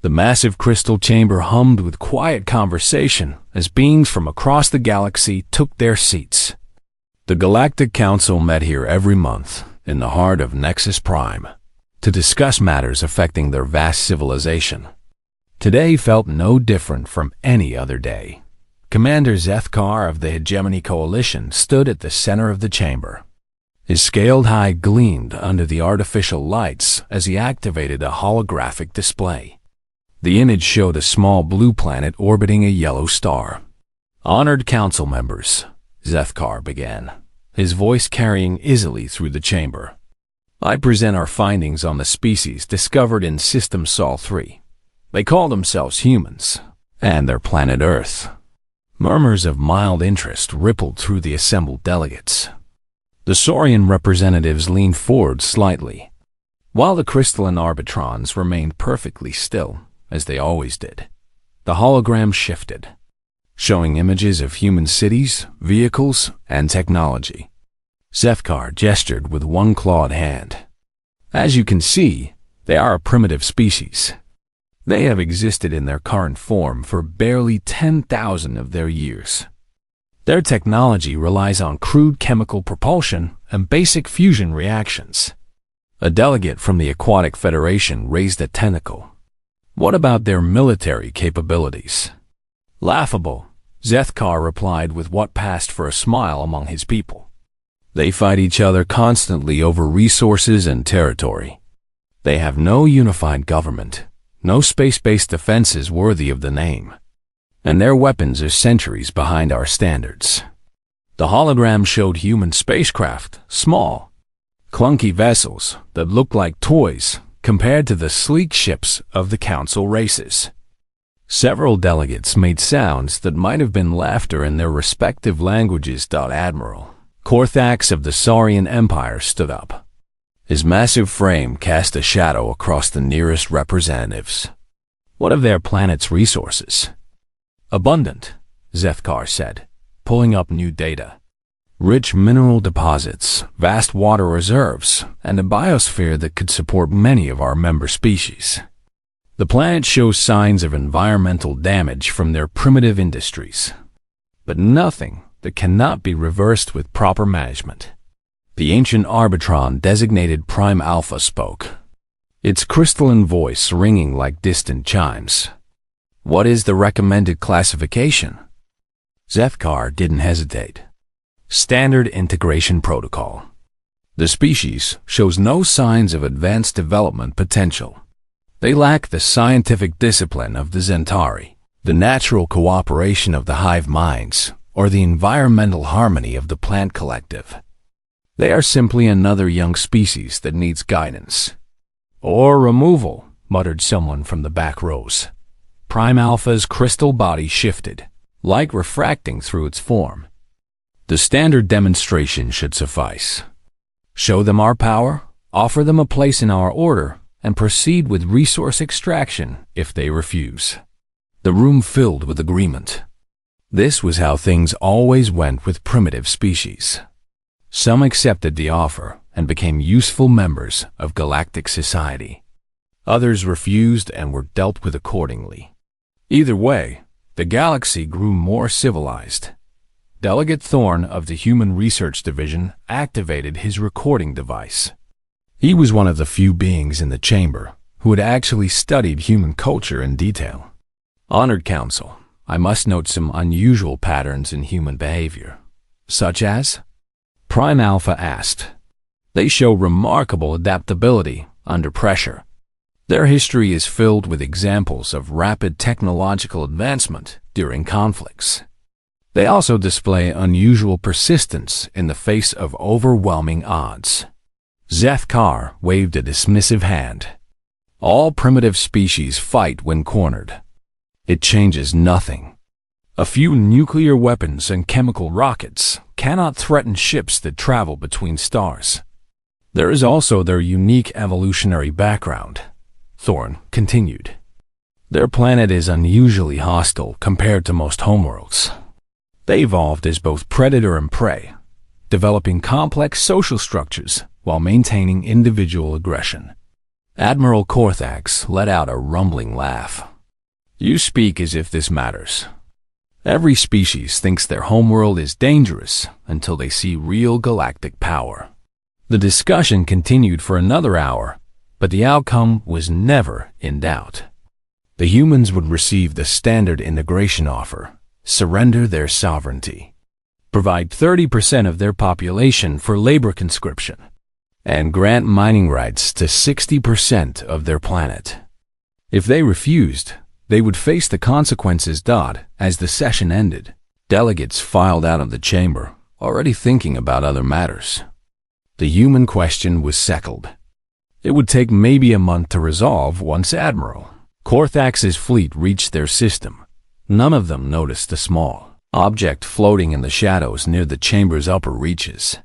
The massive crystal chamber hummed with quiet conversation as beings from across the galaxy took their seats. The Galactic Council met here every month, in the heart of Nexus Prime, to discuss matters affecting their vast civilization. Today felt no different from any other day. Commander Zethkar of the Hegemony Coalition stood at the center of the chamber. His scaled hide gleamed under the artificial lights as he activated a holographic display. The image showed a small blue planet orbiting a yellow star. "Honored council members," Zethkar began, his voice carrying easily through the chamber. "I present our findings on the species discovered in System Sol 3. They call themselves humans, and their planet Earth." Murmurs of mild interest rippled through the assembled delegates. The Saurian representatives leaned forward slightly, while the crystalline arbitrons remained perfectly still, as they always did. The hologram shifted, showing images of human cities, vehicles, and technology. Zethkar gestured with one clawed hand. "As you can see, they are a primitive species. They have existed in their current form for barely 10,000 of their years. Their technology relies on crude chemical propulsion and basic fusion reactions." A delegate from the Aquatic Federation raised a tentacle. "What about their military capabilities?" "Laughable," Zethkar replied with what passed for a smile among his people. "They fight each other constantly over resources and territory. They have no unified government, no space-based defenses worthy of the name, and their weapons are centuries behind our standards." The hologram showed human spacecraft, small, clunky vessels that looked like toys compared to the sleek ships of the council races. Several delegates made sounds that might have been laughter in their respective languages. Admiral Korthax of the Saurian Empire stood up. His massive frame cast a shadow across the nearest representatives. "What of their planet's resources?" "Abundant," Zethkar said, pulling up new data. "Rich mineral deposits, vast water reserves, and a biosphere that could support many of our member species. The planet shows signs of environmental damage from their primitive industries, but nothing that cannot be reversed with proper management." The ancient Arbitron designated Prime Alpha spoke, its crystalline voice ringing like distant chimes. "What is the recommended classification?" Zethkar didn't hesitate. "Standard Integration Protocol. The species shows no signs of advanced development potential. They lack the scientific discipline of the Zentari, the natural cooperation of the hive minds, or the environmental harmony of the plant collective. They are simply another young species that needs guidance." "Or removal," muttered someone from the back rows. Prime Alpha's crystal body shifted, like refracting through its form. "The standard demonstration should suffice. Show them our power, offer them a place in our order, and proceed with resource extraction if they refuse." The room filled with agreement. This was how things always went with primitive species. Some accepted the offer and became useful members of galactic society. Others refused and were dealt with accordingly. Either way, the galaxy grew more civilized. Delegate Thorne of the Human Research Division activated his recording device. He was one of the few beings in the chamber who had actually studied human culture in detail. "Honored Council, I must note some unusual patterns in human behavior." "Such as?" Prime Alpha asked. "They show remarkable adaptability under pressure. Their history is filled with examples of rapid technological advancement during conflicts. They also display unusual persistence in the face of overwhelming odds." Zethkar waved a dismissive hand. "All primitive species fight when cornered. It changes nothing. A few nuclear weapons and chemical rockets cannot threaten ships that travel between stars. There is also their unique evolutionary background," Thorne continued. "Their planet is unusually hostile compared to most homeworlds. They evolved as both predator and prey, developing complex social structures while maintaining individual aggression. Admiral Korthax let out a rumbling laugh. You speak as if this matters. Every species thinks their homeworld is dangerous until they see real galactic power. The discussion continued for another hour, but the outcome was never in doubt. The humans would receive the standard integration offer, surrender their sovereignty, provide 30% of their population for labor conscription, and grant mining rights to 60% of their planet. If they refused, they would face the consequences. As the session ended, delegates filed out of the chamber, already thinking about other matters. The human question was settled. It would take maybe a month to resolve once Admiral Korthax's fleet reached their system. None of them noticed a small object floating in the shadows near the chamber's upper reaches.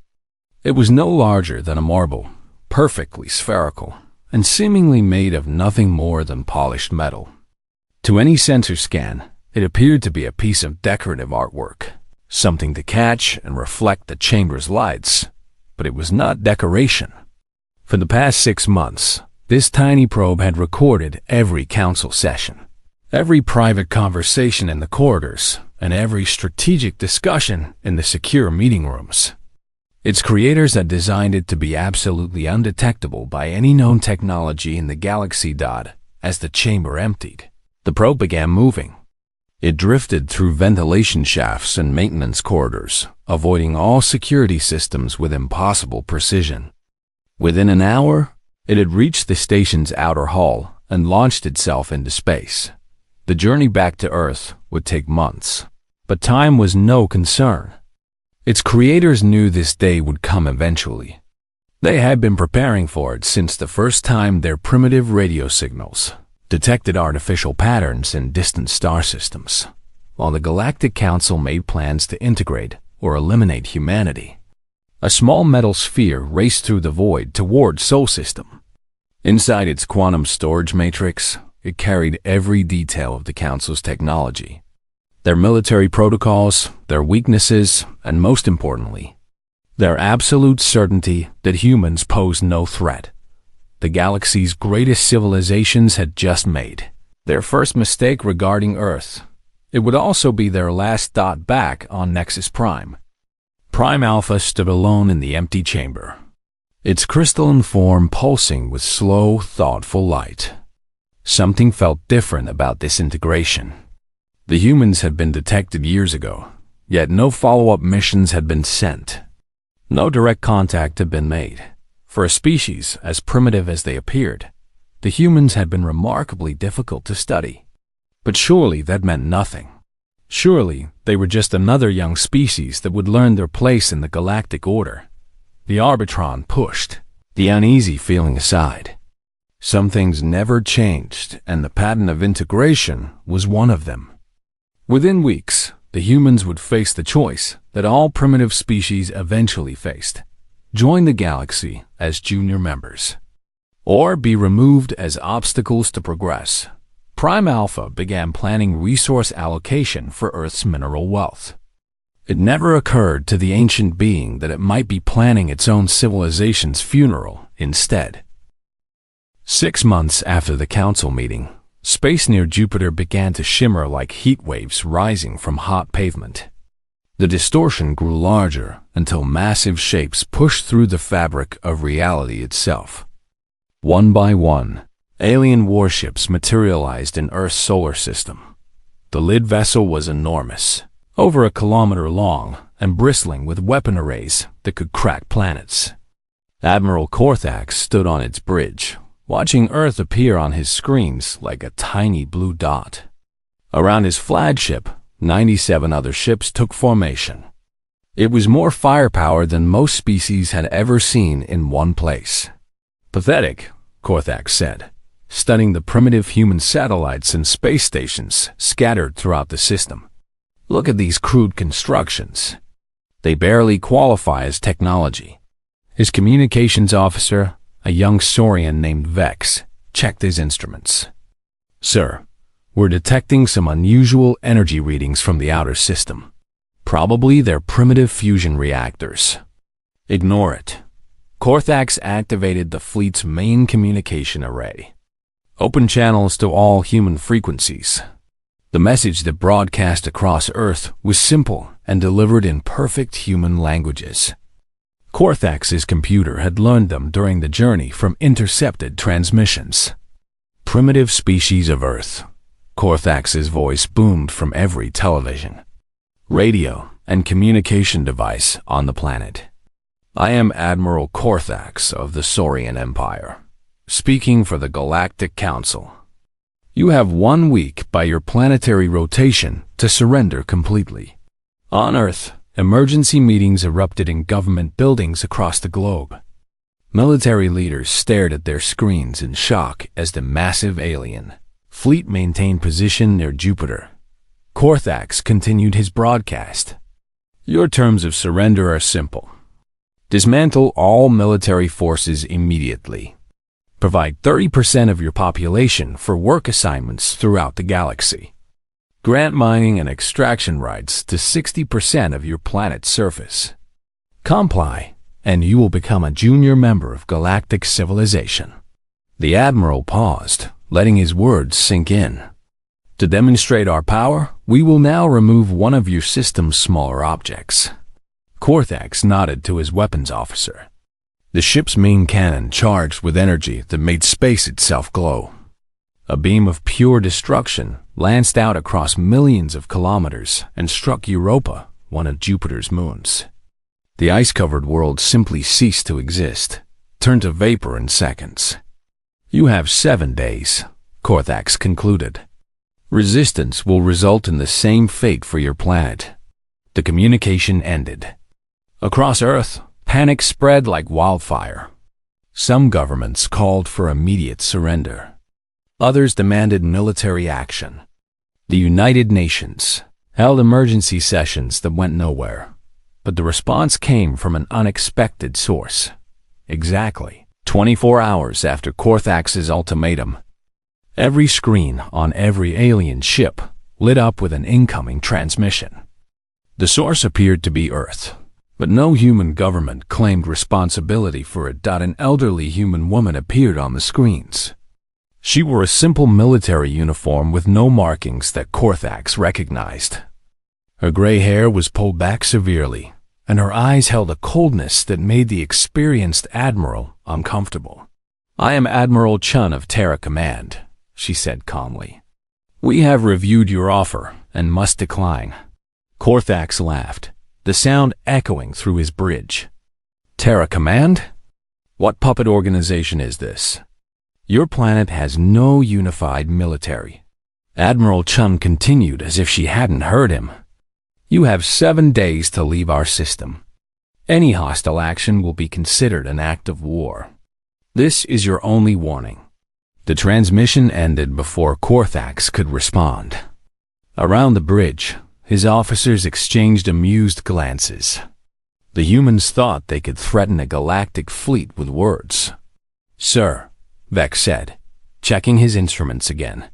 It was no larger than a marble, perfectly spherical, and seemingly made of nothing more than polished metal. To any sensor scan, it appeared to be a piece of decorative artwork, something to catch and reflect the chamber's lights, but it was not decoration. For the past 6 months, this tiny probe had recorded every council session, every private conversation in the corridors, and every strategic discussion in the secure meeting rooms. Its creators had designed it to be absolutely undetectable by any known technology in the galaxy. As the chamber emptied, the probe began moving. It drifted through ventilation shafts and maintenance corridors, avoiding all security systems with impossible precision. Within an hour, it had reached the station's outer hull and launched itself into space. The journey back to Earth would take months, but time was no concern. Its creators knew this day would come eventually. They had been preparing for it since the first time their primitive radio signals detected artificial patterns in distant star systems, while the Galactic Council made plans to integrate or eliminate humanity. A small metal sphere raced through the void toward Sol System. Inside its quantum storage matrix, it carried every detail of the Council's technology, their military protocols, their weaknesses, and most importantly, their absolute certainty that humans pose no threat. The galaxy's greatest civilizations had just made their first mistake regarding Earth. It would also be their last. Back on Nexus Prime. Prime Alpha stood alone in the empty chamber, its crystalline form pulsing with slow, thoughtful light. Something felt different about this integration. The humans had been detected years ago, yet no follow-up missions had been sent. No direct contact had been made. For a species as primitive as they appeared, the humans had been remarkably difficult to study. But surely that meant nothing. Surely they were just another young species that would learn their place in the galactic order. The Arbitron pushed the uneasy feeling aside. Some things never changed, and the pattern of integration was one of them. Within weeks, the humans would face the choice that all primitive species eventually faced: join the galaxy as junior members, or be removed as obstacles to progress. Prime Alpha began planning resource allocation for Earth's mineral wealth. It never occurred to the ancient being that it might be planning its own civilization's funeral instead. 6 months after the council meeting, space near Jupiter began to shimmer like heat waves rising from hot pavement. The distortion grew larger until massive shapes pushed through the fabric of reality itself. One by one, alien warships materialized in Earth's solar system. The lead vessel was enormous, over 1 kilometer long and bristling with weapon arrays that could crack planets. Admiral Korthax stood on its bridge, watching Earth appear on his screens like a tiny blue dot. Around his flagship, 97 other ships took formation. It was more firepower than most species had ever seen in one place. Pathetic, Korthax said, studying the primitive human satellites and space stations scattered throughout the system. Look at these crude constructions. They barely qualify as technology. His communications officer, a young Saurian named Vex, checked his instruments. Sir, we're detecting some unusual energy readings from the outer system. Probably they're primitive fusion reactors. Ignore it. Korthax activated the fleet's main communication array. Open channels to all human frequencies. The message that broadcast across Earth was simple and delivered in perfect human languages. Korthax's computer had learned them during the journey from intercepted transmissions. Primitive species of Earth. Korthax's voice boomed from every television, radio, and communication device on the planet. I am Admiral Korthax of the Saurian Empire, speaking for the Galactic Council. You have 1 week by your planetary rotation to surrender completely. On Earth, emergency meetings erupted in government buildings across the globe. Military leaders stared at their screens in shock as the massive alien fleet maintained position near Jupiter. Korthax continued his broadcast. Your terms of surrender are simple. Dismantle all military forces immediately. Provide 30% of your population for work assignments throughout the galaxy. Grant mining and extraction rights to 60% of your planet's surface. Comply, and you will become a junior member of galactic civilization. The Admiral paused, letting his words sink in. To demonstrate our power, we will now remove one of your system's smaller objects. Korthax nodded to his weapons officer. The ship's main cannon charged with energy that made space itself glow. A beam of pure destruction lanced out across millions of kilometers and struck Europa, one of Jupiter's moons. The ice-covered world simply ceased to exist, turned to vapor in seconds. You have 7 days, Korthax concluded. Resistance will result in the same fate for your planet. The communication ended. Across Earth, panic spread like wildfire. Some governments called for immediate surrender. Others demanded military action. The United Nations held emergency sessions that went nowhere, but the response came from an unexpected source. Exactly 24 hours after Korthax's ultimatum, every screen on every alien ship lit up with an incoming transmission. The source appeared to be Earth, but no human government claimed responsibility for it. An elderly human woman appeared on the screens. She wore a simple military uniform with no markings that Korthax recognized. Her gray hair was pulled back severely, and her eyes held a coldness that made the experienced admiral uncomfortable. I am Admiral Chun of Terra Command, she said calmly. We have reviewed your offer and must decline. Korthax laughed, the sound echoing through his bridge. Terra Command? What puppet organization is this? Your planet has no unified military. Admiral Chun continued as if she hadn't heard him. You have 7 days to leave our system. Any hostile action will be considered an act of war. This is your only warning. The transmission ended before Korthax could respond. Around the bridge, his officers exchanged amused glances. The humans thought they could threaten a galactic fleet with words. Sir, Vex said, checking his instruments again.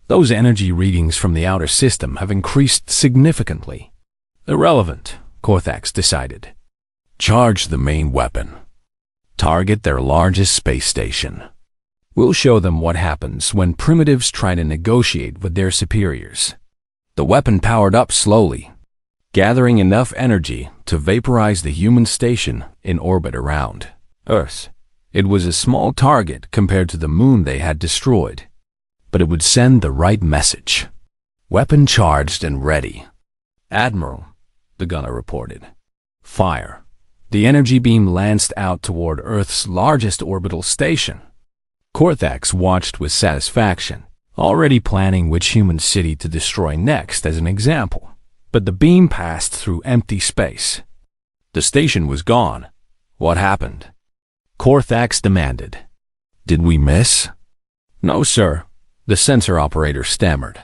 Those energy readings from the outer system have increased significantly. Irrelevant, Korthax decided. Charge the main weapon. Target their largest space station. We'll show them what happens when primitives try to negotiate with their superiors. The weapon powered up slowly, gathering enough energy to vaporize the human station in orbit around Earth. It was a small target compared to the moon they had destroyed, but it would send the right message. Weapon charged and ready. Admiral, the gunner reported. Fire. The energy beam lanced out toward Earth's largest orbital station. Korthax watched with satisfaction, already planning which human city to destroy next as an example. But the beam passed through empty space. The station was gone. What happened? Korthax demanded. Did we miss? No, sir, the sensor operator stammered.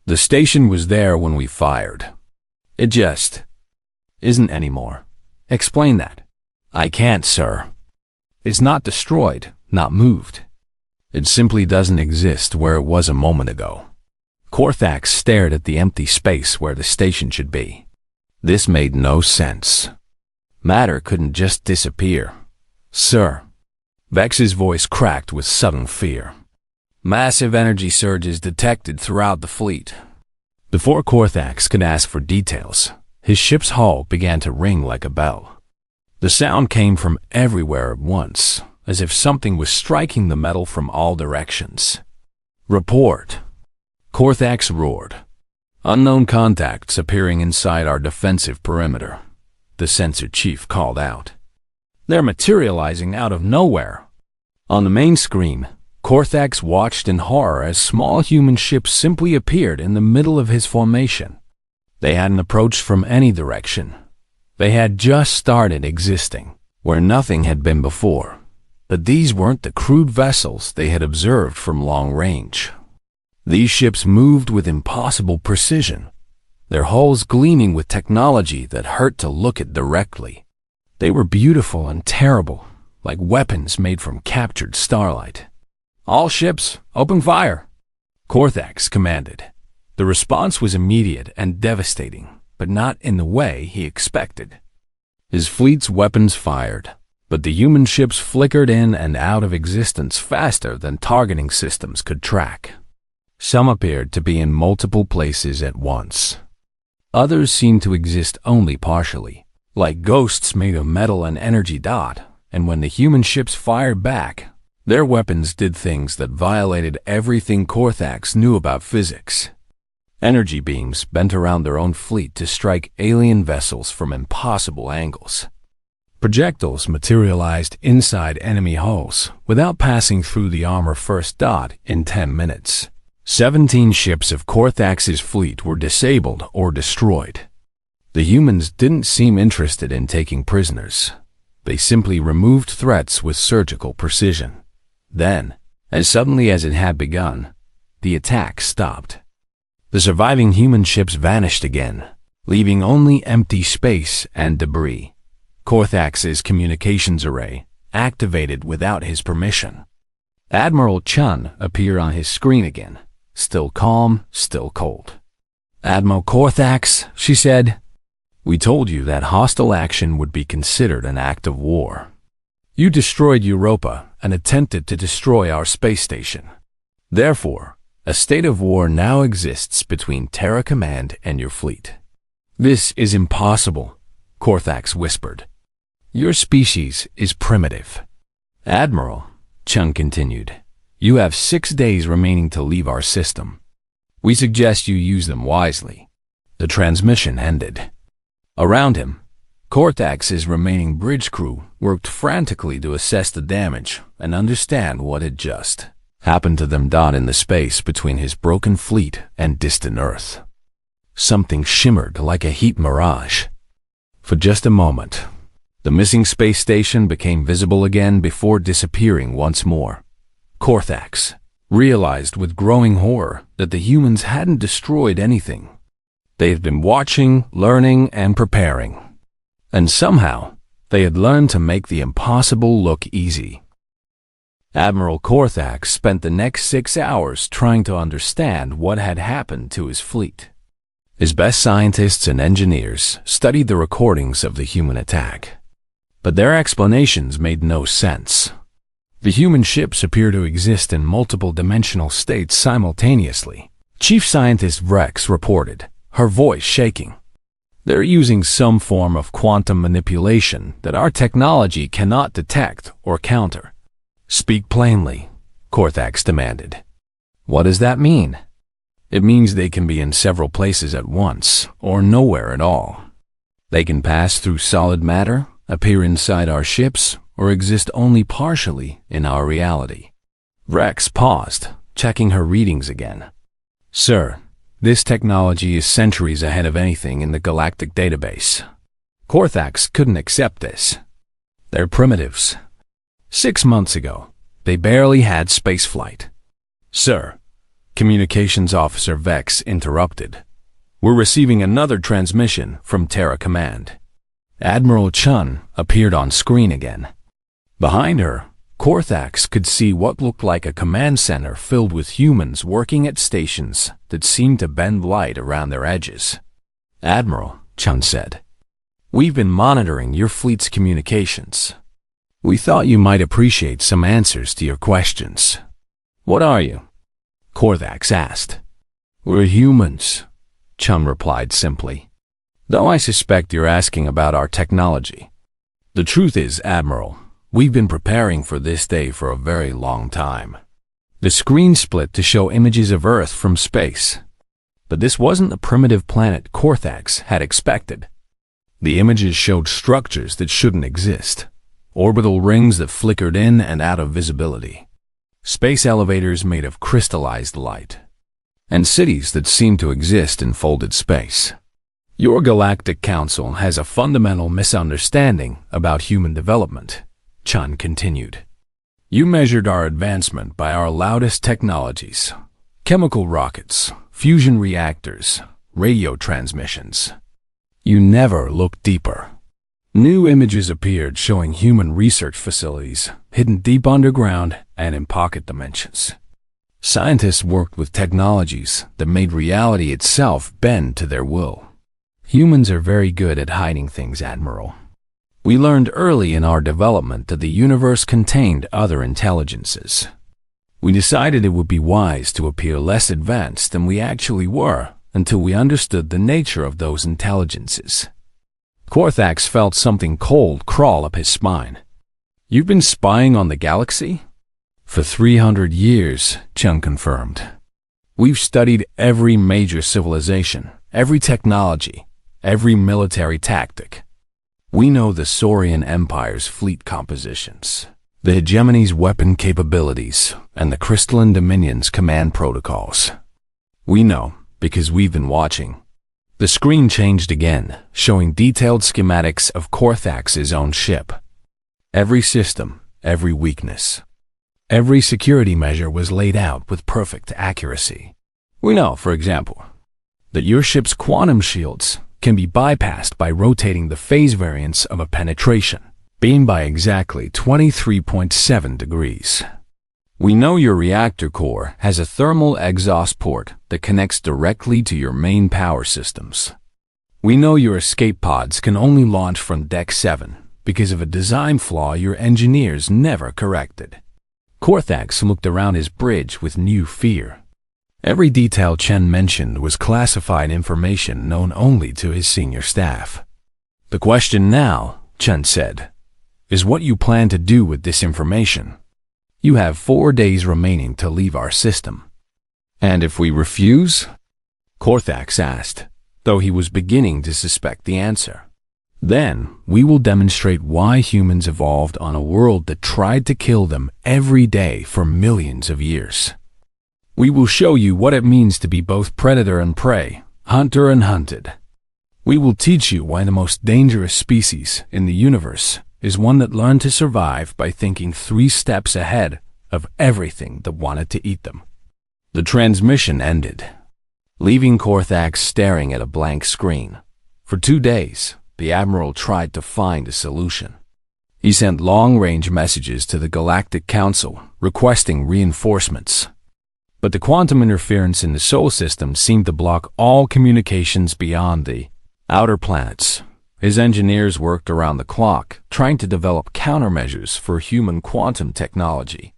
The station was there when we fired. It just isn't anymore. Explain that. I can't, sir. It's not destroyed, not moved. It simply doesn't exist where it was a moment ago. Korthax stared at the empty space where the station should be. This made no sense. Matter couldn't just disappear. Sir. Vex's voice cracked with sudden fear. Massive energy surges detected throughout the fleet. Before Korthax could ask for details, his ship's hull began to ring like a bell. The sound came from everywhere at once, as if something was striking the metal from all directions. Report. Korthax roared. Unknown contacts appearing inside our defensive perimeter, the sensor chief called out. They're materializing out of nowhere. On the main screen, Korthax watched in horror as small human ships simply appeared in the middle of his formation. They hadn't approached from any direction. They had just started existing, where nothing had been before. But these weren't the crude vessels they had observed from long range. These ships moved with impossible precision, their hulls gleaming with technology that hurt to look at directly. They were beautiful and terrible, like weapons made from captured starlight. All ships, open fire, Korthax commanded. The response was immediate and devastating, but not in the way he expected. His fleet's weapons fired, but the human ships flickered in and out of existence faster than targeting systems could track. Some appeared to be in multiple places at once. Others seemed to exist only partially, like ghosts made of metal and energy dot, and when the human ships fired back, their weapons did things that violated everything Korthax knew about physics. Energy beams bent around their own fleet to strike alien vessels from impossible angles. Projectiles materialized inside enemy hulls without passing through the armor first dot in 10 minutes. 17 ships of Korthax's fleet were disabled or destroyed. The humans didn't seem interested in taking prisoners. They simply removed threats with surgical precision. Then, as suddenly as it had begun, the attack stopped. The surviving human ships vanished again, leaving only empty space and debris. Korthax's communications array activated without his permission. Admiral Chun appeared on his screen again, still calm, still cold. Admiral Korthax, she said, we told you that hostile action would be considered an act of war. You destroyed Europa and attempted to destroy our space station. Therefore, a state of war now exists between Terra Command and your fleet. This is impossible, Korthax whispered. Your species is primitive. Admiral, Chung continued, you have 6 days remaining to leave our system. We suggest you use them wisely. The transmission ended. Around him, Korthax's remaining bridge crew worked frantically to assess the damage and understand what had just happened to them in the space between his broken fleet and distant Earth. Something shimmered like a heat mirage. For just a moment, the missing space station became visible again before disappearing once more. Korthax realized with growing horror that the humans hadn't destroyed anything. They had been watching, learning, and preparing. And somehow, they had learned to make the impossible look easy. Admiral Korthax spent the next 6 hours trying to understand what had happened to his fleet. His best scientists and engineers studied the recordings of the human attack. But their explanations made no sense. The human ships appear to exist in multiple dimensional states simultaneously. Chief Scientist Rex reported, her voice shaking. They're using some form of quantum manipulation that our technology cannot detect or counter. Speak plainly, Korthax demanded. What does that mean? It means they can be in several places at once, or nowhere at all. They can pass through solid matter, appear inside our ships, or exist only partially in our reality. Rex paused, checking her readings again. Sir, this technology is centuries ahead of anything in the galactic database. Korthax couldn't accept this. They're primitives. 6 months ago, they barely had spaceflight. Sir, Communications Officer Vex interrupted. We're receiving another transmission from Terra Command. Admiral Chun appeared on screen again. Behind her, Korthax could see what looked like a command center filled with humans working at stations that seemed to bend light around their edges. Admiral, Chun said, we've been monitoring your fleet's communications. We thought you might appreciate some answers to your questions. What are you? Korthax asked. We're humans, Chun replied simply. Though I suspect you're asking about our technology. The truth is, Admiral, we've been preparing for this day for a very long time. The screen split to show images of Earth from space. But this wasn't the primitive planet Korthax had expected. The images showed structures that shouldn't exist. Orbital rings that flickered in and out of visibility. Space elevators made of crystallized light. And cities that seemed to exist in folded space. Your Galactic Council has a fundamental misunderstanding about human development, Chun continued. You measured our advancement by our loudest technologies. Chemical rockets, fusion reactors, radio transmissions. You never looked deeper. New images appeared showing human research facilities hidden deep underground and in pocket dimensions. Scientists worked with technologies that made reality itself bend to their will. Humans are very good at hiding things, Admiral. We learned early in our development that the universe contained other intelligences. We decided it would be wise to appear less advanced than we actually were until we understood the nature of those intelligences. Korthax felt something cold crawl up his spine. You've been spying on the galaxy? For 300 years, Chun confirmed. We've studied every major civilization, every technology, every military tactic. We know the Saurian Empire's fleet compositions, the Hegemony's weapon capabilities, and the Crystalline Dominion's command protocols. We know because we've been watching. The screen changed again, showing detailed schematics of Korthax's own ship. Every system, every weakness. Every security measure was laid out with perfect accuracy. We know, for example, that your ship's quantum shields can be bypassed by rotating the phase variance of a penetration beam by exactly 23.7 degrees. We know your reactor core has a thermal exhaust port that connects directly to your main power systems. We know your escape pods can only launch from Deck 7 because of a design flaw your engineers never corrected. Korthax looked around his bridge with new fear. Every detail Chen mentioned was classified information known only to his senior staff. The question now, Chen said, is what you plan to do with this information. You have 4 days remaining to leave our system. And if we refuse? Korthax asked, though he was beginning to suspect the answer. Then we will demonstrate why humans evolved on a world that tried to kill them every day for millions of years. We will show you what it means to be both predator and prey, hunter and hunted. We will teach you why the most dangerous species in the universe is one that learned to survive by thinking 3 steps ahead of everything that wanted to eat them. The transmission ended, leaving Korthax staring at a blank screen. For 2 days, the Admiral tried to find a solution. He sent long-range messages to the Galactic Council requesting reinforcements. But the quantum interference in the Sol system seemed to block all communications beyond the outer planets. His engineers worked around the clock, trying to develop countermeasures for human quantum technology.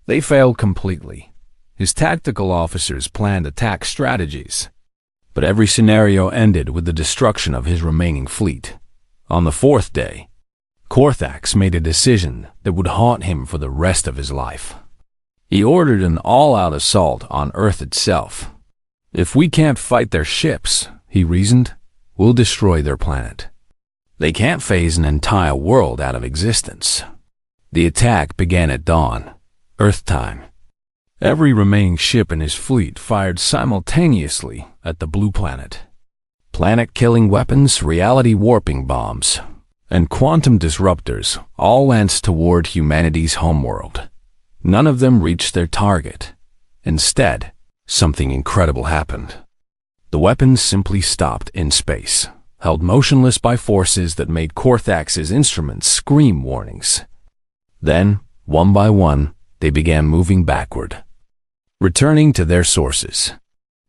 They failed completely. His tactical officers planned attack strategies. But every scenario ended with the destruction of his remaining fleet. On the 4th day, Korthax made a decision that would haunt him for the rest of his life. He ordered an all-out assault on Earth itself. If we can't fight their ships, he reasoned, we'll destroy their planet. They can't phase an entire world out of existence. The attack began at dawn, Earth time. Every remaining ship in his fleet fired simultaneously at the blue planet. Planet-killing weapons, reality-warping bombs, and quantum disruptors all lanced toward humanity's homeworld. None of them reached their target. Instead, something incredible happened. The weapons simply stopped in space, held motionless by forces that made Korthax's instruments scream warnings. Then, one by one, they began moving backward, returning to their sources.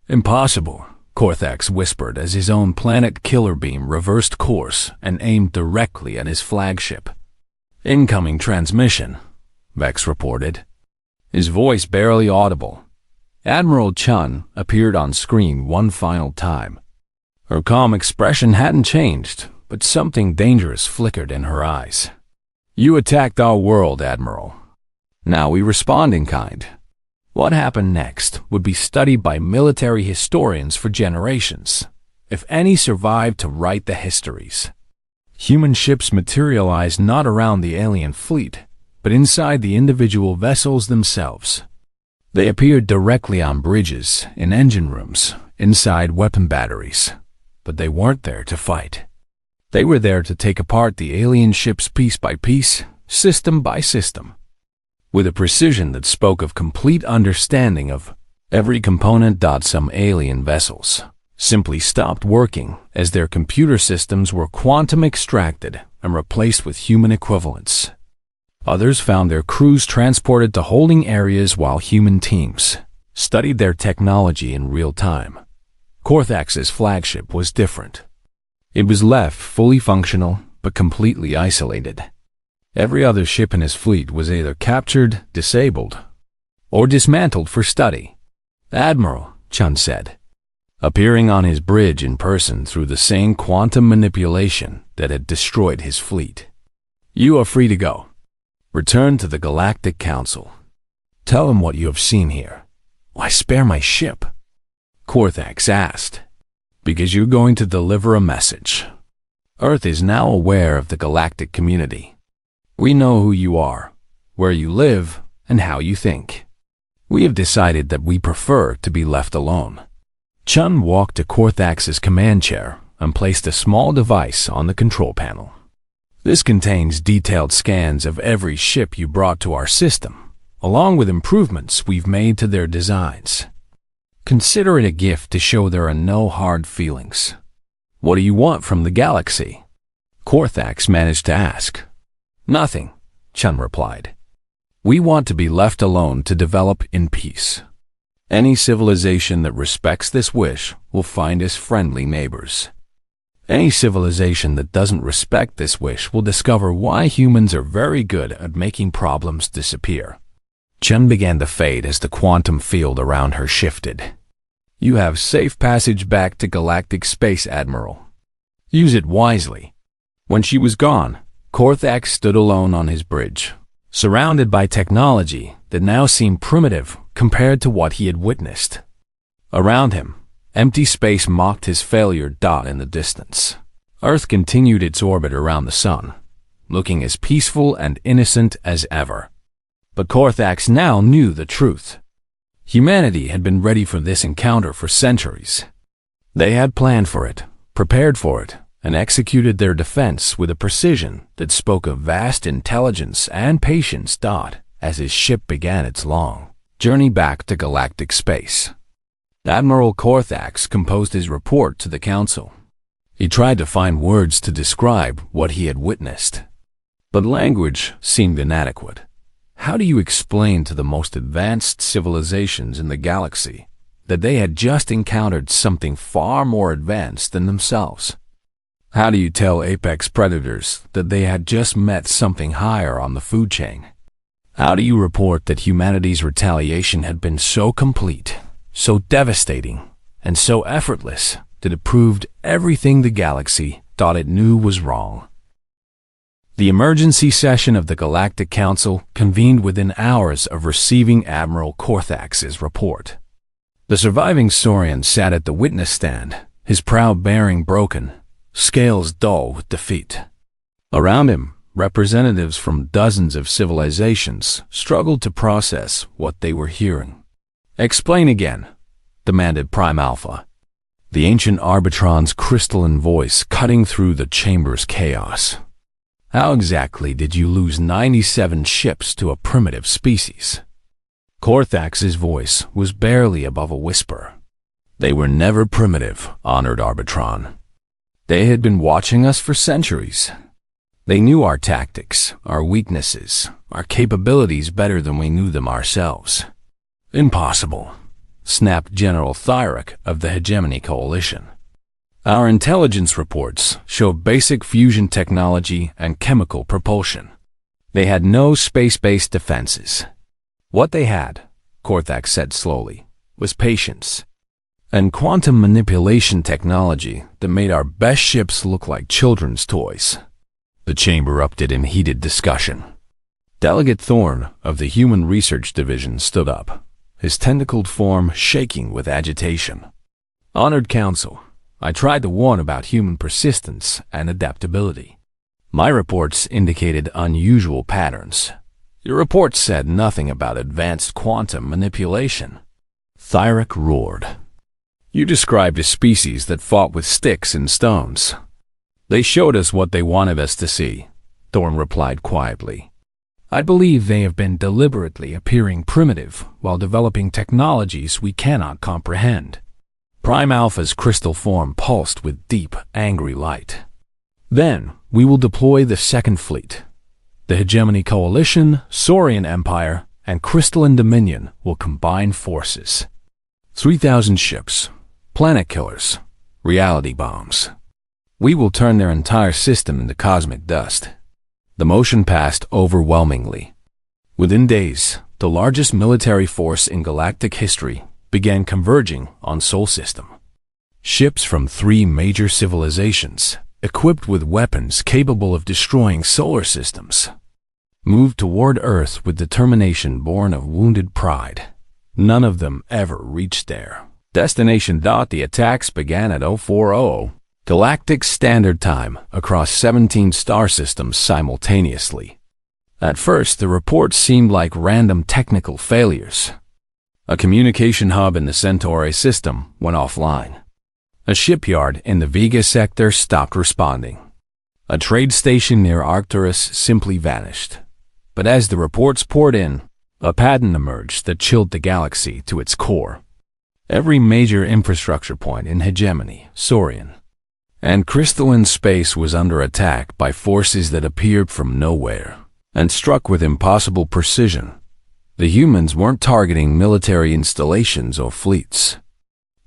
Impossible, Korthax whispered as his own planet killer beam reversed course and aimed directly at his flagship. Incoming transmission, Vex reported, his voice barely audible. Admiral Chun appeared on screen one final time. Her calm expression hadn't changed, but something dangerous flickered in her eyes. You attacked our world, Admiral. Now we respond in kind. What happened next would be studied by military historians for generations, if any survived to write the histories. Human ships materialized not around the alien fleet, but inside the individual vessels themselves. They appeared directly on bridges, in engine rooms, inside weapon batteries. But they weren't there to fight. They were there to take apart the alien ships piece by piece, system by system, with a precision that spoke of complete understanding of every component. Some alien vessels simply stopped working as their computer systems were quantum extracted and replaced with human equivalents. Others found their crews transported to holding areas while human teams studied their technology in real time. Korthax's flagship was different. It was left fully functional, but completely isolated. Every other ship in his fleet was either captured, disabled, or dismantled for study. Admiral, Chun said, appearing on his bridge in person through the same quantum manipulation that had destroyed his fleet. You are free to go. Return to the Galactic Council. Tell them what you have seen here. Why spare my ship? Korthax asked. Because you're going to deliver a message. Earth is now aware of the galactic community. We know who you are, where you live, and how you think. We have decided that we prefer to be left alone. Chun walked to Korthax's command chair and placed a small device on the control panel. This contains detailed scans of every ship you brought to our system, along with improvements we've made to their designs. Consider it a gift to show there are no hard feelings. What do you want from the galaxy? Korthax managed to ask. Nothing, Chun replied. We want to be left alone to develop in peace. Any civilization that respects this wish will find us friendly neighbors. Any civilization that doesn't respect this wish will discover why humans are very good at making problems disappear. Chun began to fade as the quantum field around her shifted. You have safe passage back to galactic space, Admiral. Use it wisely. When she was gone, Korthax stood alone on his bridge, surrounded by technology that now seemed primitive compared to what he had witnessed. Around him, empty space mocked his failure. In the distance, Earth continued its orbit around the sun, looking as peaceful and innocent as ever. But Korthax now knew the truth. Humanity had been ready for this encounter for centuries. They had planned for it, prepared for it, and executed their defense with a precision that spoke of vast intelligence and patience. As his ship began its long journey back to galactic space, Admiral Korthax composed his report to the Council. He tried to find words to describe what he had witnessed, but language seemed inadequate. How do you explain to the most advanced civilizations in the galaxy that they had just encountered something far more advanced than themselves? How do you tell apex predators that they had just met something higher on the food chain? How do you report that humanity's retaliation had been so complete, so devastating, and so effortless that it proved everything the galaxy thought it knew was wrong? The emergency session of the Galactic Council convened within hours of receiving Admiral Korthax's report. The surviving Saurian sat at the witness stand, his proud bearing broken, scales dull with defeat. Around him, representatives from dozens of civilizations struggled to process what they were hearing. Explain again, demanded Prime Alpha, the ancient Arbitron's crystalline voice cutting through the chamber's chaos. How exactly did you lose 97 ships to a primitive species? Korthax's voice was barely above a whisper. They were never primitive, honored Arbitron. They had been watching us for centuries. They knew our tactics, our weaknesses, our capabilities better than we knew them ourselves. Impossible, snapped General Thyric of the Hegemony Coalition. Our intelligence reports show basic fusion technology and chemical propulsion. They had no space-based defenses. What they had, Korthak said slowly, was patience and quantum manipulation technology that made our best ships look like children's toys. The chamber erupted in heated discussion. Delegate Thorne of the Human Research Division stood up, his tentacled form shaking with agitation. Honored Council, I tried to warn about human persistence and adaptability. My reports indicated unusual patterns. Your reports said nothing about advanced quantum manipulation. Thyric roared. You described a species that fought with sticks and stones. They showed us what they wanted us to see, Thorne replied quietly. I believe they have been deliberately appearing primitive while developing technologies we cannot comprehend. Prime Alpha's crystal form pulsed with deep, angry light. Then, we will deploy the Second Fleet. The Hegemony Coalition, Saurian Empire, and Crystalline Dominion will combine forces. 3,000 ships, planet killers, reality bombs. We will turn their entire system into cosmic dust. The motion passed overwhelmingly. Within days, the largest military force in galactic history began converging on Sol System. Ships from 3 major civilizations, equipped with weapons capable of destroying solar systems, moved toward Earth with determination born of wounded pride. None of them ever reached their destination. The attacks began at 0400 Galactic Standard Time across 17 star systems simultaneously. At first, the reports seemed like random technical failures. A communication hub in the Centauri system went offline. A shipyard in the Vega sector stopped responding. A trade station near Arcturus simply vanished. But as the reports poured in, a pattern emerged that chilled the galaxy to its core. Every major infrastructure point in Hegemony, Saurian, and crystalline space was under attack by forces that appeared from nowhere and struck with impossible precision. The humans weren't targeting military installations or fleets.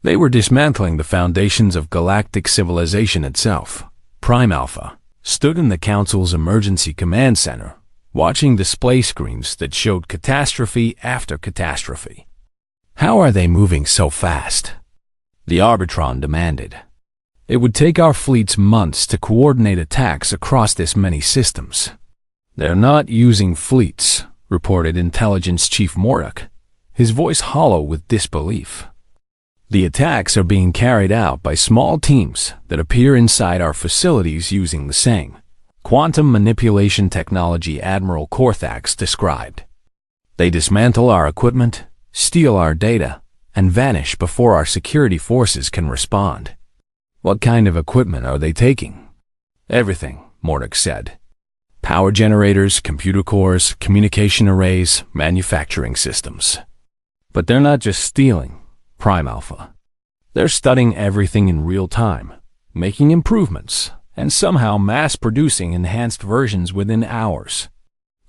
They were dismantling the foundations of galactic civilization itself. Prime Alpha stood in the Council's emergency command center, watching display screens that showed catastrophe after catastrophe. How are they moving so fast? The Arbitron demanded. It would take our fleets months to coordinate attacks across this many systems. They're not using fleets, reported Intelligence Chief Morduk, his voice hollow with disbelief. The attacks are being carried out by small teams that appear inside our facilities using the same quantum manipulation technology Admiral Korthax described. They dismantle our equipment, steal our data, and vanish before our security forces can respond. What kind of equipment are they taking? Everything, Morduk said. Power generators, computer cores, communication arrays, manufacturing systems. But they're not just stealing, Prime Alpha. They're studying everything in real time, making improvements, and somehow mass-producing enhanced versions within hours.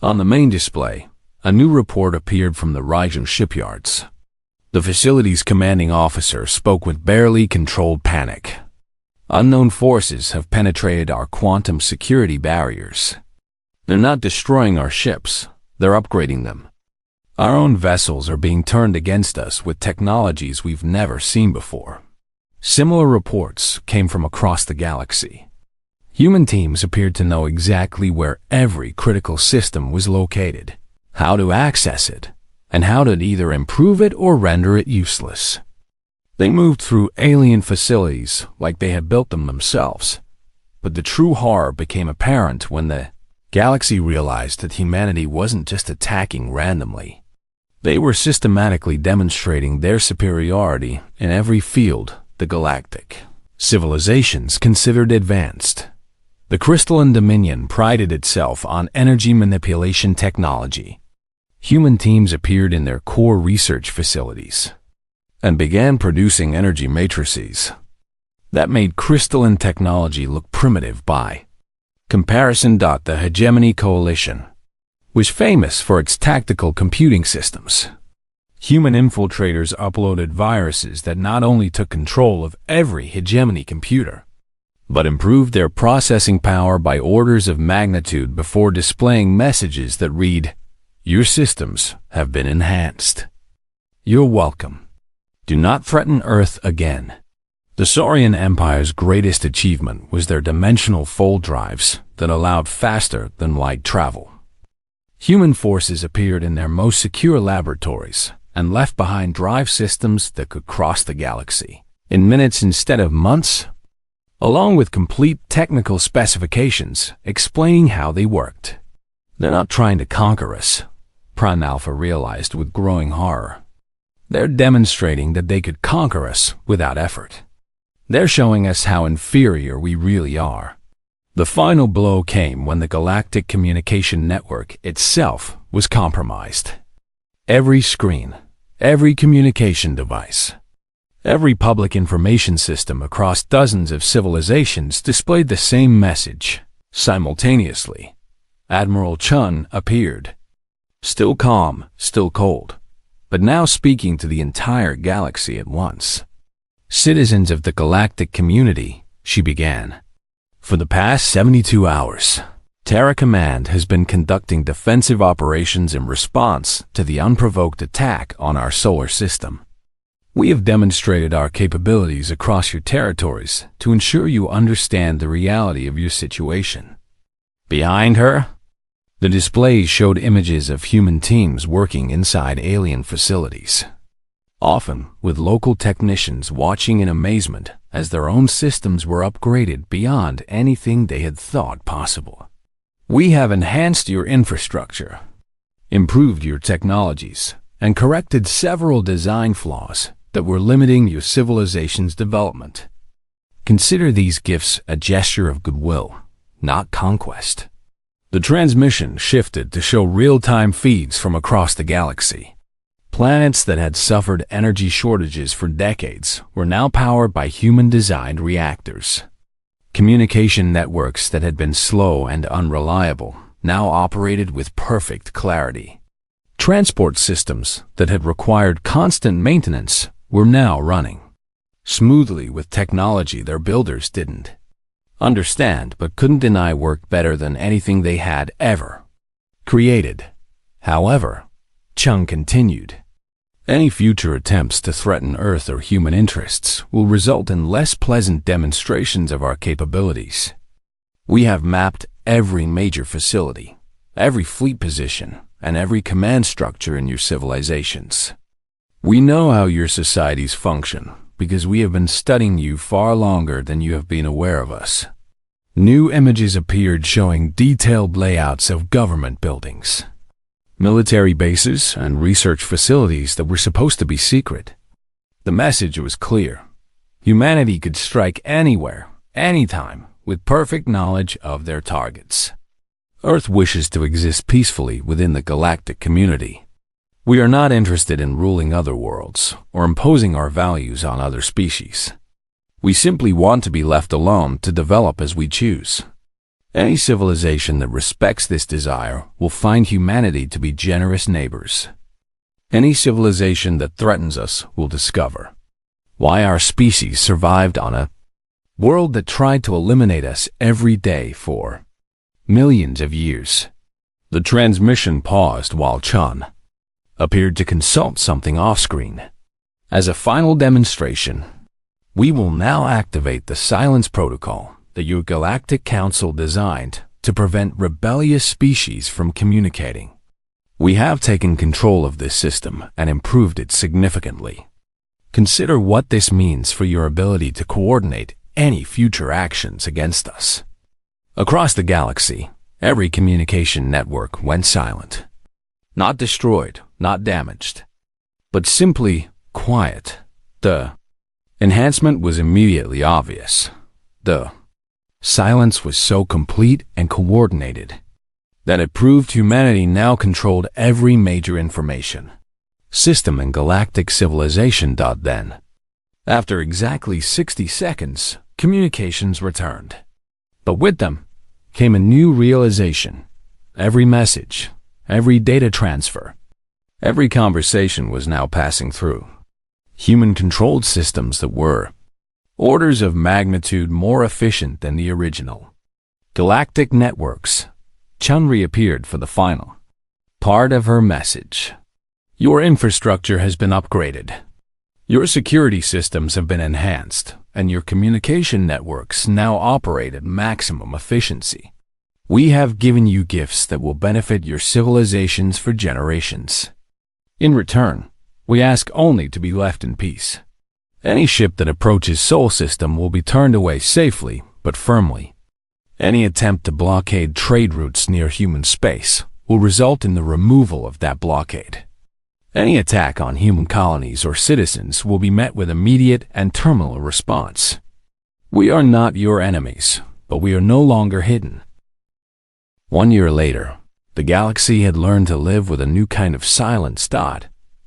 On the main display, a new report appeared from the Ryzen shipyards. The facility's commanding officer spoke with barely controlled panic. Unknown forces have penetrated our quantum security barriers. They're not destroying our ships, they're upgrading them. Our own vessels are being turned against us with technologies we've never seen before. Similar reports came from across the galaxy. Human teams appeared to know exactly where every critical system was located, how to access it, and how to either improve it or render it useless. They moved through alien facilities like they had built them themselves. But the true horror became apparent when the galaxy realized that humanity wasn't just attacking randomly. They were systematically demonstrating their superiority in every field the galactic civilizations considered advanced. The Crystalline Dominion prided itself on energy manipulation technology. Human teams appeared in their core research facilities and began producing energy matrices. That made crystalline technology look primitive by comparison. The Hegemony Coalition was famous for its tactical computing systems. Human infiltrators uploaded viruses that not only took control of every Hegemony computer, but improved their processing power by orders of magnitude before displaying messages that read, "Your systems have been enhanced. You're welcome. Do not threaten Earth again." The Saurian Empire's greatest achievement was their dimensional fold drives that allowed faster than light travel. Human forces appeared in their most secure laboratories and left behind drive systems that could cross the galaxy in minutes instead of months, along with complete technical specifications explaining how they worked. They're not trying to conquer us, Prime Alpha realized with growing horror. They're demonstrating that they could conquer us without effort. They're showing us how inferior we really are. The final blow came when the Galactic Communication Network itself was compromised. Every screen, every communication device, every public information system across dozens of civilizations displayed the same message. Simultaneously, Admiral Chun appeared. Still calm, still cold, but now speaking to the entire galaxy at once. "Citizens of the galactic community," she began. "For the past 72 hours, Terra Command has been conducting defensive operations in response to the unprovoked attack on our solar system. We have demonstrated our capabilities across your territories to ensure you understand the reality of your situation." Behind her, the displays showed images of human teams working inside alien facilities, often with local technicians watching in amazement as their own systems were upgraded beyond anything they had thought possible. "We have enhanced your infrastructure, improved your technologies, and corrected several design flaws that were limiting your civilization's development. Consider these gifts a gesture of goodwill, not conquest." The transmission shifted to show real-time feeds from across the galaxy. Planets that had suffered energy shortages for decades were now powered by human-designed reactors. Communication networks that had been slow and unreliable now operated with perfect clarity. Transport systems that had required constant maintenance were now running smoothly with technology their builders didn't understand but couldn't deny worked better than anything they had ever created. However, Chung continued, "Any future attempts to threaten Earth or human interests will result in less pleasant demonstrations of our capabilities. We have mapped every major facility, every fleet position, and every command structure in your civilizations. We know how your societies function because we have been studying you far longer than you have been aware of us." New images appeared showing detailed layouts of government buildings, military bases, and research facilities that were supposed to be secret. The message was clear. Humanity could strike anywhere, anytime, with perfect knowledge of their targets. Earth wishes to exist peacefully within the galactic community. We are not interested in ruling other worlds or imposing our values on other species. We simply want to be left alone to develop as we choose. Any civilization that respects this desire will find humanity to be generous neighbors. Any civilization that threatens us will discover why our species survived on a world that tried to eliminate us every day for millions of years." The transmission paused while Chun appeared to consult something off-screen. "As a final demonstration, we will now activate the silence protocol that your Galactic Council designed to prevent rebellious species from communicating. We have taken control of this system and improved it significantly. Consider what this means for your ability to coordinate any future actions against us." Across the galaxy, every communication network went silent. Not destroyed, not damaged, but simply quiet. The enhancement was immediately obvious. The silence was so complete and coordinated that it proved humanity now controlled every major information system in galactic civilization. Then, after exactly 60 seconds, communications returned. But with them came a new realization. Every message, every data transfer, every conversation was now passing through human-controlled systems that were orders of magnitude more efficient than the original. Galactic networks. Chun reappeared for the final part of her message. Your infrastructure has been upgraded. Your security systems have been enhanced, and your communication networks now operate at maximum efficiency. We have given you gifts that will benefit your civilizations for generations. In return, we ask only to be left in peace. Any ship that approaches Sol System will be turned away safely but firmly. Any attempt to blockade trade routes near human space will result in the removal of that blockade. Any attack on human colonies or citizens will be met with immediate and terminal response. We are not your enemies, but we are no longer hidden. 1 year later, the galaxy had learned to live with a new kind of silence.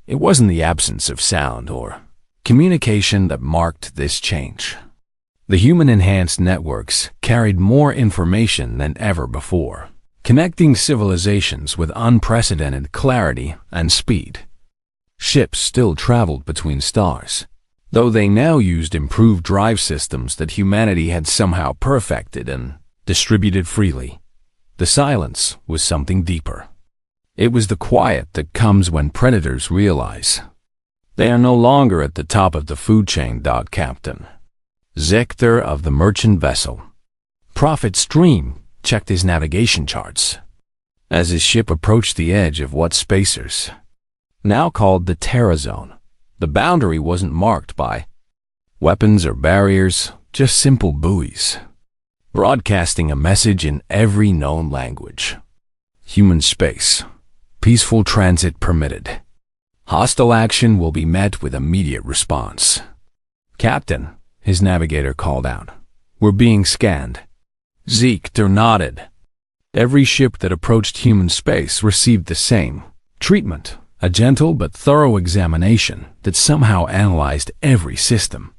It wasn't the absence of sound or communication that marked this change. The human-enhanced networks carried more information than ever before, connecting civilizations with unprecedented clarity and speed. Ships still traveled between stars, though they now used improved drive systems that humanity had somehow perfected and distributed freely. The silence was something deeper. It was the quiet that comes when predators realize they are no longer at the top of the food chain. Captain Zichter of the merchant vessel Prophet Stream checked his navigation charts as his ship approached the edge of what spacers now called the Terra Zone. The boundary wasn't marked by weapons or barriers, just simple buoys, broadcasting a message in every known language. Human space. Peaceful transit permitted. Hostile action will be met with immediate response. Captain, his navigator called out. We're being scanned. Zichter nodded. Every ship that approached human space received the same treatment, a gentle but thorough examination that somehow analyzed every system,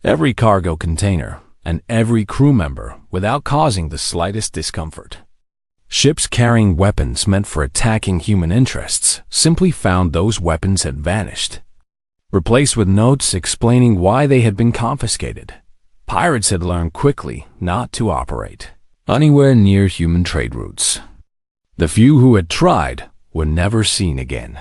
every cargo container, and every crew member without causing the slightest discomfort. Ships carrying weapons meant for attacking human interests simply found those weapons had vanished, replaced with notes explaining why they had been confiscated. Pirates had learned quickly not to operate anywhere near human trade routes. The few who had tried were never seen again,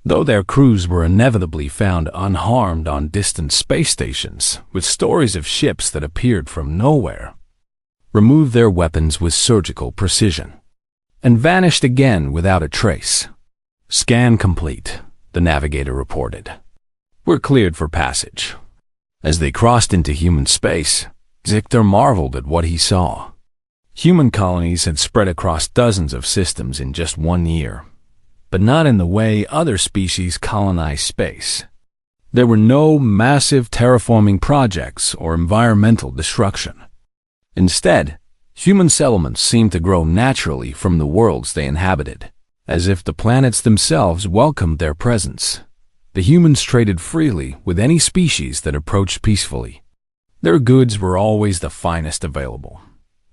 though their crews were inevitably found unharmed on distant space stations with stories of ships that appeared from nowhere, removed their weapons with surgical precision, and vanished again without a trace. Scan complete, the navigator reported. We're cleared for passage. As they crossed into human space, Zichter marveled at what he saw. Human colonies had spread across dozens of systems in just 1 year, but not in the way other species colonize space. There were no massive terraforming projects or environmental destruction. Instead, human settlements seemed to grow naturally from the worlds they inhabited, as if the planets themselves welcomed their presence. The humans traded freely with any species that approached peacefully. Their goods were always the finest available,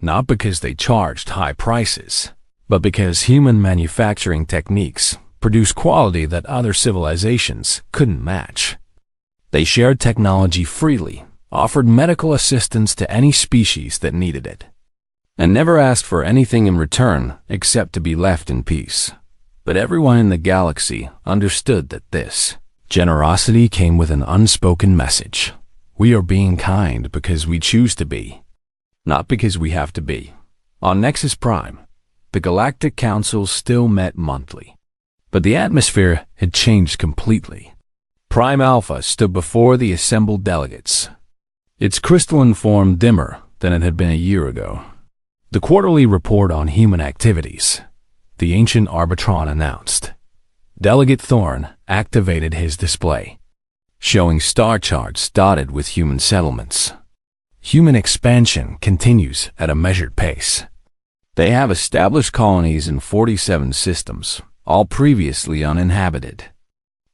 not because they charged high prices, but because human manufacturing techniques produced quality that other civilizations couldn't match. They shared technology freely, offered medical assistance to any species that needed it, and never asked for anything in return except to be left in peace. But everyone in the galaxy understood that this generosity came with an unspoken message. We are being kind because we choose to be, not because we have to be. On Nexus Prime, the Galactic Council still met monthly, but the atmosphere had changed completely. Prime Alpha stood before the assembled delegates, its crystalline form dimmer than it had been a year ago. The quarterly report on human activities, the ancient Arbitron announced. Delegate Thorn activated his display, showing star charts dotted with human settlements. Human expansion continues at a measured pace. They have established colonies in 47 systems, all previously uninhabited.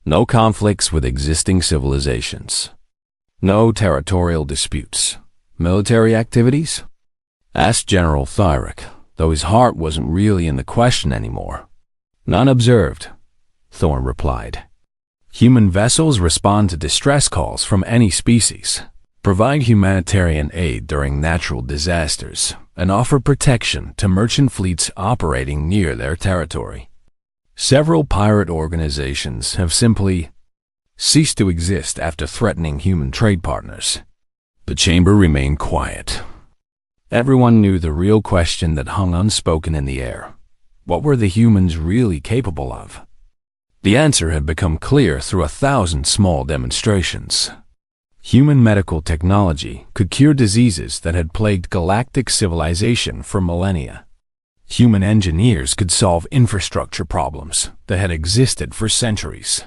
No conflicts with existing civilizations. No territorial disputes. Military activities? Asked General Thyric, though his heart wasn't really in the question anymore. None observed, Thorn replied. Human vessels respond to distress calls from any species. provide humanitarian aid during natural disasters, and offer protection to merchant fleets operating near their territory. Several pirate organizations have simply ceased to exist after threatening human trade partners. The chamber remained quiet. Everyone knew the real question that hung unspoken in the air. What were the humans really capable of? The answer had become clear through 1,000 small demonstrations. Human medical technology could cure diseases that had plagued galactic civilization for millennia. Human engineers could solve infrastructure problems that had existed for centuries.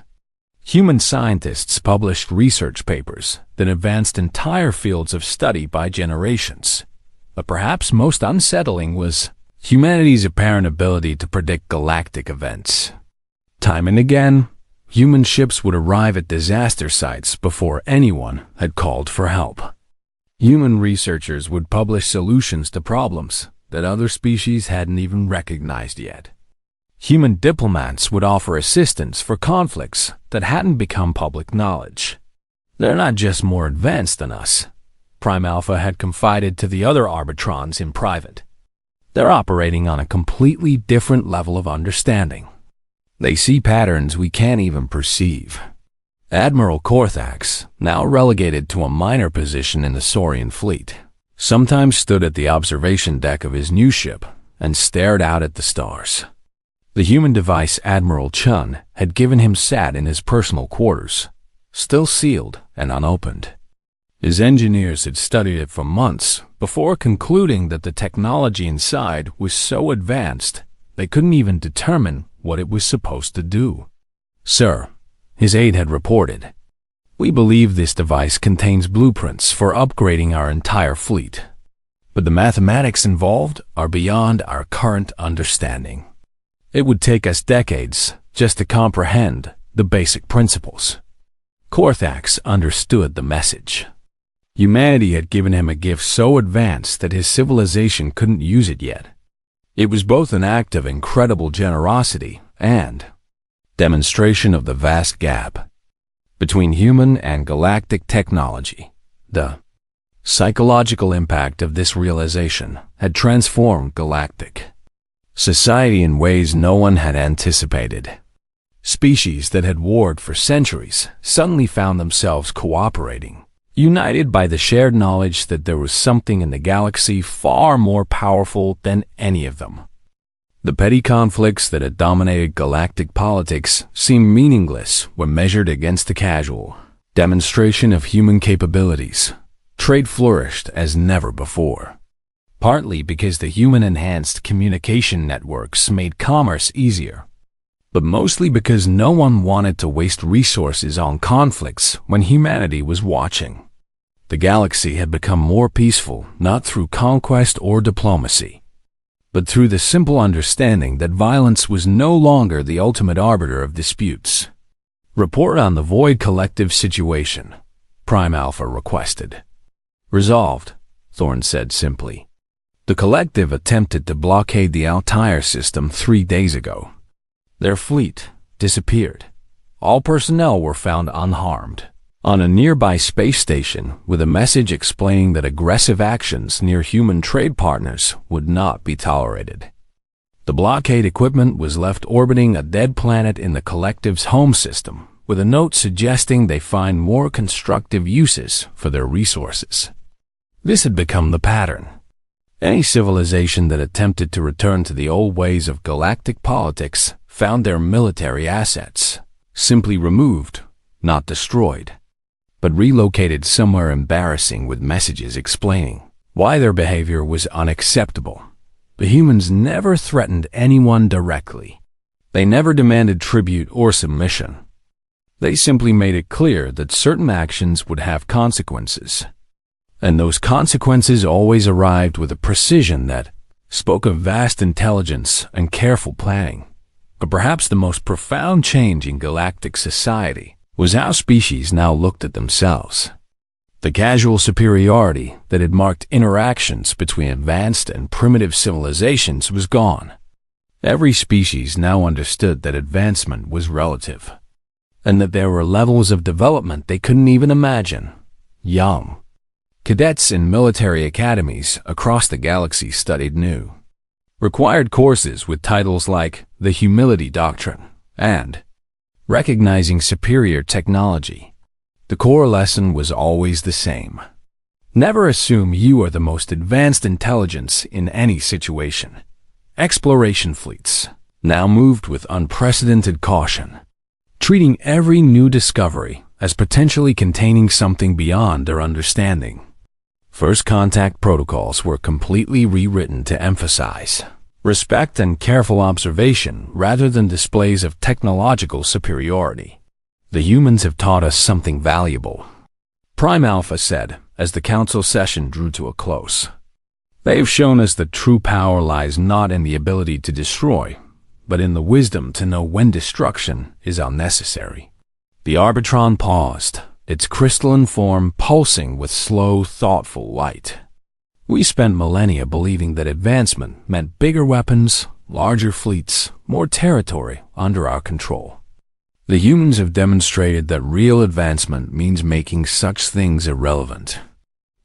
Human scientists published research papers that advanced entire fields of study by generations. But perhaps most unsettling was humanity's apparent ability to predict galactic events. Time and again, human ships would arrive at disaster sites before anyone had called for help. Human researchers would publish solutions to problems that other species hadn't even recognized yet. Human diplomats would offer assistance for conflicts that hadn't become public knowledge. They're not just more advanced than us, Prime Alpha had confided to the other Arbitrons in private. They're operating on a completely different level of understanding. They see patterns we can't even perceive. Admiral Korthax, now relegated to a minor position in the Saurian fleet, sometimes stood at the observation deck of his new ship and stared out at the stars. The human device Admiral Chun had given him sat in his personal quarters, still sealed and unopened. His engineers had studied it for months before concluding that the technology inside was so advanced they couldn't even determine what it was supposed to do. "Sir," his aide had reported, "we believe this device contains blueprints for upgrading our entire fleet. But the mathematics involved are beyond our current understanding. It would take us decades just to comprehend the basic principles." Korthax understood the message. Humanity had given him a gift so advanced that his civilization couldn't use it yet. It was both an act of incredible generosity and demonstration of the vast gap between human and galactic technology. The psychological impact of this realization had transformed galactic society in ways no one had anticipated. Species that had warred for centuries suddenly found themselves cooperating, united by the shared knowledge that there was something in the galaxy far more powerful than any of them. The petty conflicts that had dominated galactic politics seemed meaningless when measured against the casual demonstration of human capabilities. Trade flourished as never before, partly because the human-enhanced communication networks made commerce easier, but mostly because no one wanted to waste resources on conflicts when humanity was watching. The galaxy had become more peaceful not through conquest or diplomacy, but through the simple understanding that violence was no longer the ultimate arbiter of disputes. "Report on the Void Collective situation," Prime Alpha requested. "Resolved," Thorne said simply. "The Collective attempted to blockade the Altair system 3 days ago. Their fleet disappeared. All personnel were found unharmed on a nearby space station with a message explaining that aggressive actions near human trade partners would not be tolerated. The blockade equipment was left orbiting a dead planet in the Collective's home system, with a note suggesting they find more constructive uses for their resources." This had become the pattern. Any civilization that attempted to return to the old ways of galactic politics found their military assets simply removed, not destroyed, but relocated somewhere embarrassing with messages explaining why their behavior was unacceptable. The humans never threatened anyone directly. They never demanded tribute or submission. They simply made it clear that certain actions would have consequences, and those consequences always arrived with a precision that spoke of vast intelligence and careful planning. But perhaps the most profound change in galactic society was how species now looked at themselves. The casual superiority that had marked interactions between advanced and primitive civilizations was gone. Every species now understood that advancement was relative, and that there were levels of development they couldn't even imagine. Young, Cadets in military academies across the galaxy studied new, required courses with titles like The Humility Doctrine and Recognizing Superior Technology. The core lesson was always the same. Never assume you are the most advanced intelligence in any situation. Exploration fleets now moved with unprecedented caution, treating every new discovery as potentially containing something beyond their understanding. First contact protocols were completely rewritten to emphasize respect and careful observation rather than displays of technological superiority. The humans have taught us something valuable, Prime Alpha said as the council session drew to a close. They've shown us that true power lies not in the ability to destroy, but in the wisdom to know when destruction is unnecessary. The Arbitron paused, its crystalline form pulsing with slow, thoughtful light. We spent millennia believing that advancement meant bigger weapons, larger fleets, more territory under our control. The humans have demonstrated that real advancement means making such things irrelevant.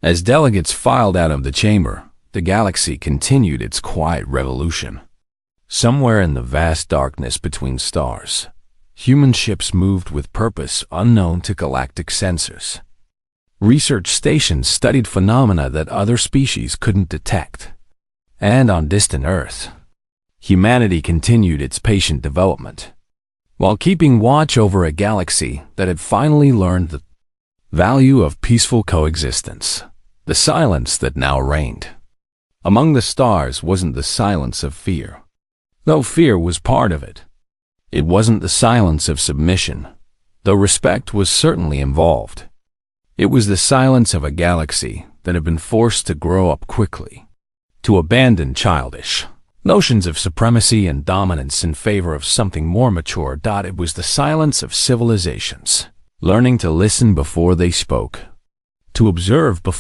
As delegates filed out of the chamber, the galaxy continued its quiet revolution. Somewhere in the vast darkness between stars, human ships moved with purpose unknown to galactic sensors. Research stations studied phenomena that other species couldn't detect. And on distant Earth, humanity continued its patient development, while keeping watch over a galaxy that had finally learned the value of peaceful coexistence. The silence that now reigned among the stars wasn't the silence of fear, though fear was part of it. It wasn't the silence of submission, though respect was certainly involved. It was the silence of a galaxy that had been forced to grow up quickly, to abandon childish notions of supremacy and dominance in favor of something more mature. It was the silence of civilizations, learning to listen before they spoke, to observe before